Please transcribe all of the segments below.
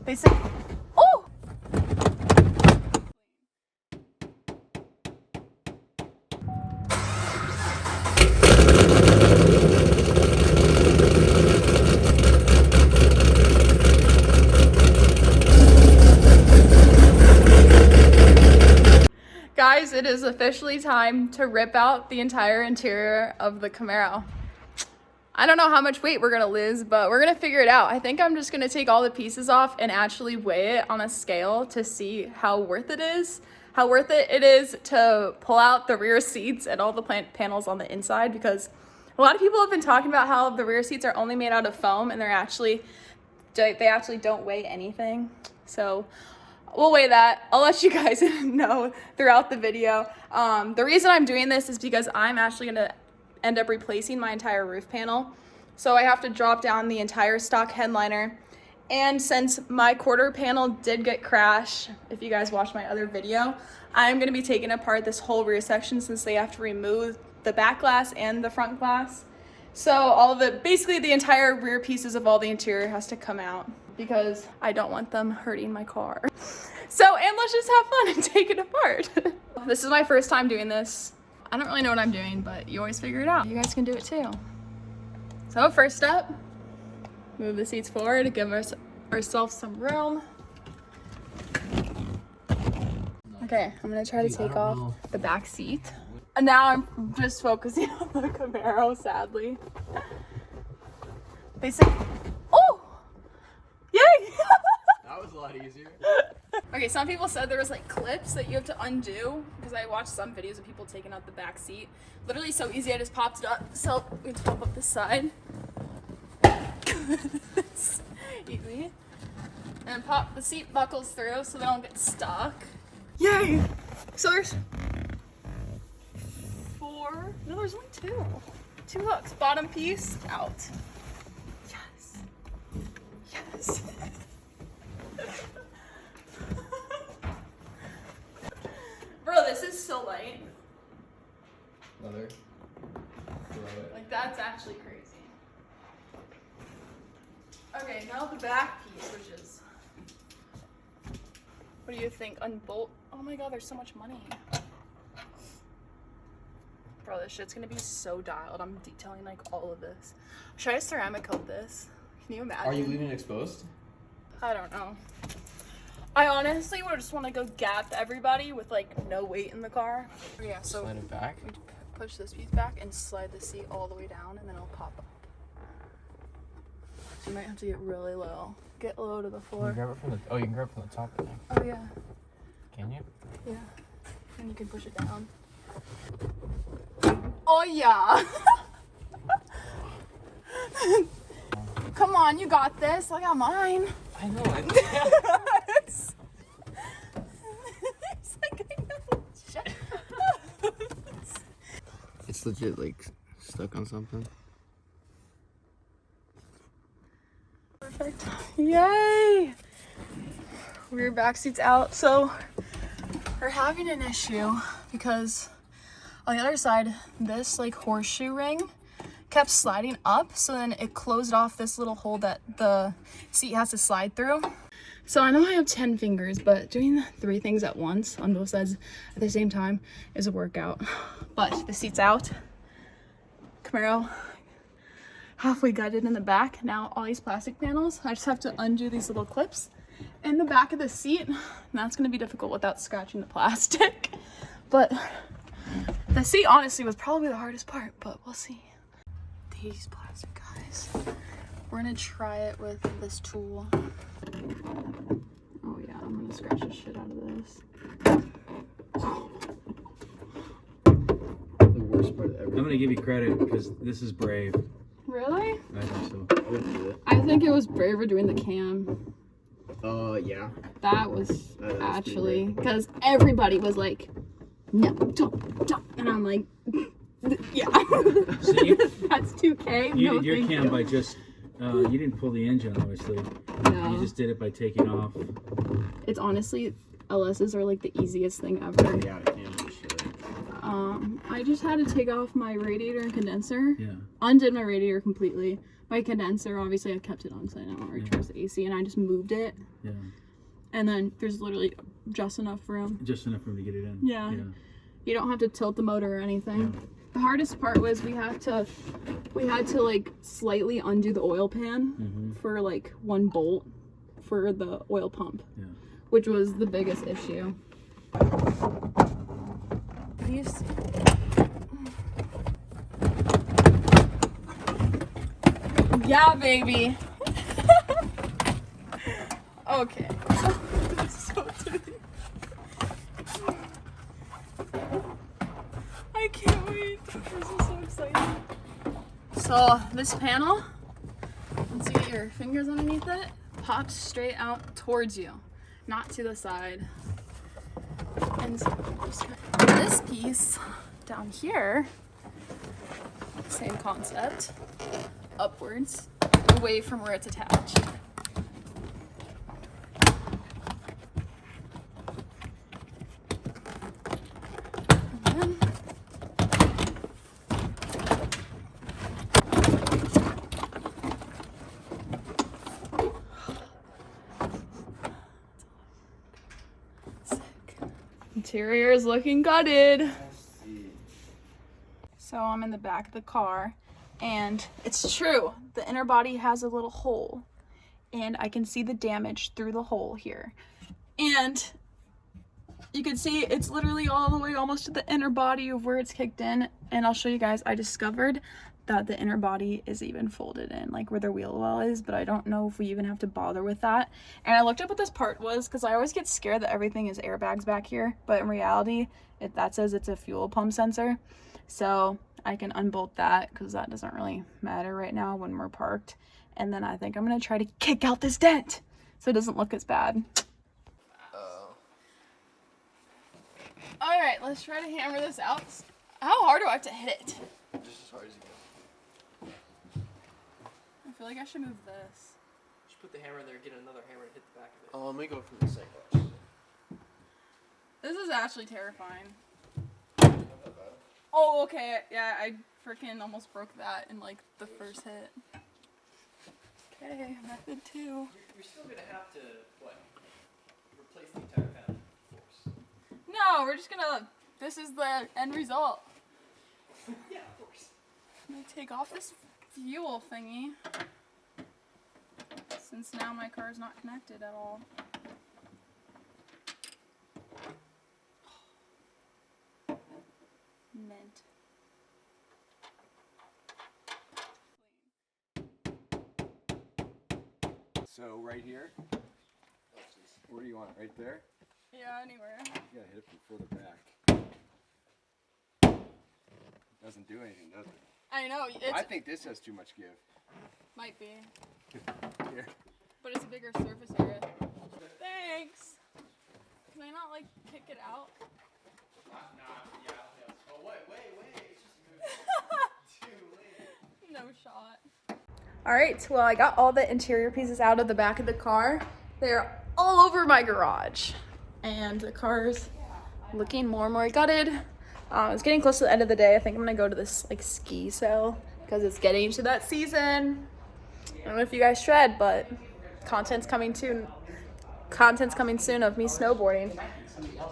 They said, oh! Guys, it is officially time to rip out the entire interior of the Camaro. I don't know how much weight we're gonna lose, but we're gonna figure it out. I think I'm just gonna take all the pieces off and actually weigh it on a scale to see how worth it is to pull out the rear seats and all the panels on the inside, because a lot of people have been talking about how the rear seats are only made out of foam and they actually don't weigh anything. So we'll weigh that. I'll let you guys know throughout the video. The reason I'm doing this is because I'm actually gonna end up replacing my entire roof panel. So I have to drop down the entire stock headliner. And since my quarter panel did get crashed, if you guys watched my other video, I'm gonna be taking apart this whole rear section since they have to remove the back glass and the front glass. So all of it, basically the entire rear pieces of all the interior has to come out because I don't want them hurting my car. So, and let's just have fun and take it apart. This is my first time doing this. I don't really know what I'm doing, but you always figure it out. You guys can do it too. So first up, move the seats forward to give ourselves some room. Okay, I'm gonna try to take off the back seat. And now I'm just focusing on the Camaro, sadly. They said, oh, yay! That was a lot easier. Okay, some people said there was like clips that you have to undo, because I watched some videos of people taking out the back seat. Literally so easy, I just popped it up. So we pop up this side. Easy. And pop the seat buckles through so they don't get stuck. Yay! So there's four, no, there's only two hooks. Bottom piece out. Yes. Yes. Bro, this is so light. Leather. Like, that's actually crazy. Okay, now the back piece, which is... What do you think? Unbolt? Oh my god, there's so much money. Bro, this shit's gonna be so dialed. I'm detailing, like, all of this. Should I ceramic coat this? Can you imagine? Are you leaving it exposed? I don't know. I honestly would just want to go gap everybody with like no weight in the car. Yeah, so Slide it back. we push this piece back and slide the seat all the way down, and then it'll pop up. So you might have to get really low. Get low to the floor. You can grab it from the. Oh, you can grab it from the top. Oh yeah. Can you? Yeah. And you can push it down. Oh yeah. Come on, you got this. I got mine. I know. It's like, I know. Shut up. It's legit like stuck on something. Perfect. Yay! Rear back seat's out. So we're having an issue because on the other side, this like horseshoe ring kept sliding up, so then it closed off this little hole that the seat has to slide through. So I know I have 10 fingers, but doing 3 things at once on both sides at the same time is a workout. But the seat's out. Camaro halfway gutted in the back. Now all these plastic panels, I just have to undo these little clips in the back of the seat. And that's gonna be difficult without scratching the plastic. But the seat honestly was probably the hardest part, but we'll see. These plastic guys. We're gonna try it with this tool. Oh yeah, I'm gonna scratch the shit out of this. The worst part of everything. I'm gonna give you credit because this is brave. Really? I think so. I wouldn't do it. I think it was braver doing the cam. Yeah. That was That is actually, because everybody was like, no, don't. And I'm like, yeah. So you, That's 2K. you no, did your thank cam you. by just, you didn't pull the engine obviously. No. You just did it by taking off. It's honestly, LSs are like the easiest thing ever. Yeah, I can for sure. I just had to take off my radiator and condenser. Yeah. Undid my radiator completely. my condenser, obviously I kept it on because I didn't want to recharge the AC, and I just moved it. Yeah. And then there's literally just enough room. Just enough room to get it in. Yeah. You don't have to tilt the motor or anything. Yeah. The hardest part was we had to like slightly undo the oil pan for like one bolt for the oil pump, which was the biggest issue. These. Yeah, baby. Okay. So dirty. I can't wait. This is so exciting. So this panel, once you get your fingers underneath it, pops straight out towards you, not to the side. And so just this piece down here, same concept, upwards, away from where it's attached. Interior is looking gutted. So I'm in the back of the car, and it's true, the inner body has a little hole, and I can see the damage through the hole here. And you can see it's literally all the way almost to the inner body of where it's kicked in. And I'll show you guys, I discovered that the inner body is even folded in, like where the wheel well is, but I don't know if we even have to bother with that. And I looked up what this part was because I always get scared that everything is airbags back here, but in reality that says it's a fuel pump sensor, so I can unbolt that because that doesn't really matter right now when we're parked. And then I think I'm gonna try to kick out this dent so it doesn't look as bad. All right, let's try to hammer this out. How hard do I have to hit it? Just as hard as you can. I feel like I should move this. Just put the hammer in there, get another hammer and hit the back of it. Oh, let me go from the side. This is actually terrifying. Not that bad. Oh, okay. Yeah, I freaking almost broke that in like the first hit. Okay, method 2. You're still gonna have to, what? Replace the entire panel, of course. No, we're just gonna, this is the end result. Yeah, of course. I'm gonna take off this fuel thingy, since now my car is not connected at all. Mint. So right here, where do you want it? Right there? Yeah, anywhere. You gotta hit it from further back. Doesn't do anything, does it? I know, I think this has too much give. might be, Here. but it's a bigger surface area. Thanks. Can I not like kick it out? Oh, wait. It's just too late. No shot. All right, well, I got all the interior pieces out of the back of the car. They're all over my garage, and the car's looking more and more gutted. It's getting close to the end of the day. I think I'm gonna go to this like ski sale because it's getting to that season. I don't know if you guys shred, but content's coming soon. Content's coming soon of me snowboarding.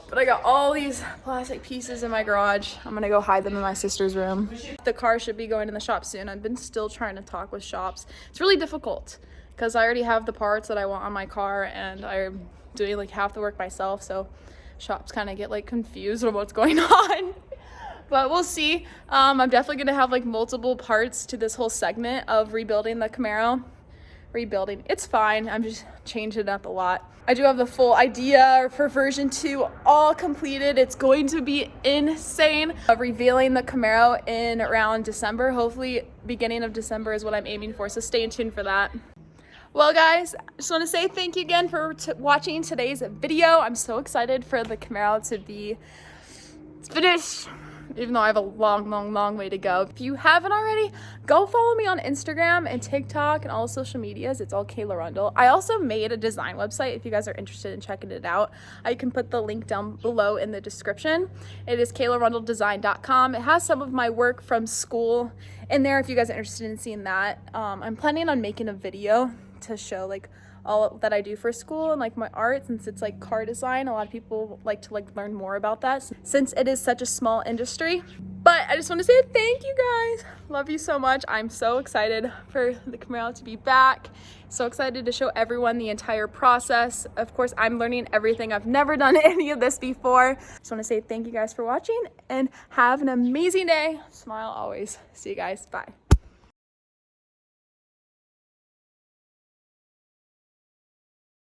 But I got all these plastic pieces in my garage. I'm gonna go hide them in my sister's room. The car should be going in the shop soon. I've been still trying to talk with shops. It's really difficult because I already have the parts that I want on my car and I'm doing like half the work myself. So shops kind of get like confused on what's going on. But we'll see. I'm definitely gonna have like multiple parts to this whole segment of rebuilding the Camaro. Rebuilding, it's fine. I'm just changing it up a lot. I do have the full idea for version 2 all completed. It's going to be insane. Revealing the Camaro in around December. Hopefully beginning of December is what I'm aiming for. So stay tuned for that. Well guys, I just want to say thank you again for watching today's video. I'm so excited for the Camaro to be finished. even though I have a long way to go. If you haven't already, go follow me on Instagram and TikTok and all social medias. It's all Kayla Rundle. I also made a design website if you guys are interested in checking it out. I can put the link down below in the description. It is KaylaRundleDesign.com. It has some of my work from school in there if you guys are interested in seeing that. I'm planning on making a video to show like all that I do for school and like my art, since it's like car design. A lot of people like to learn more about that since it is such a small industry. But I just want to say thank you guys. Love you so much. I'm so excited for the Camaro to be back. So excited to show everyone the entire process. Of course, I'm learning everything. I've never done any of this before. Just want to say thank you guys for watching and have an amazing day. Smile always. See you guys. Bye.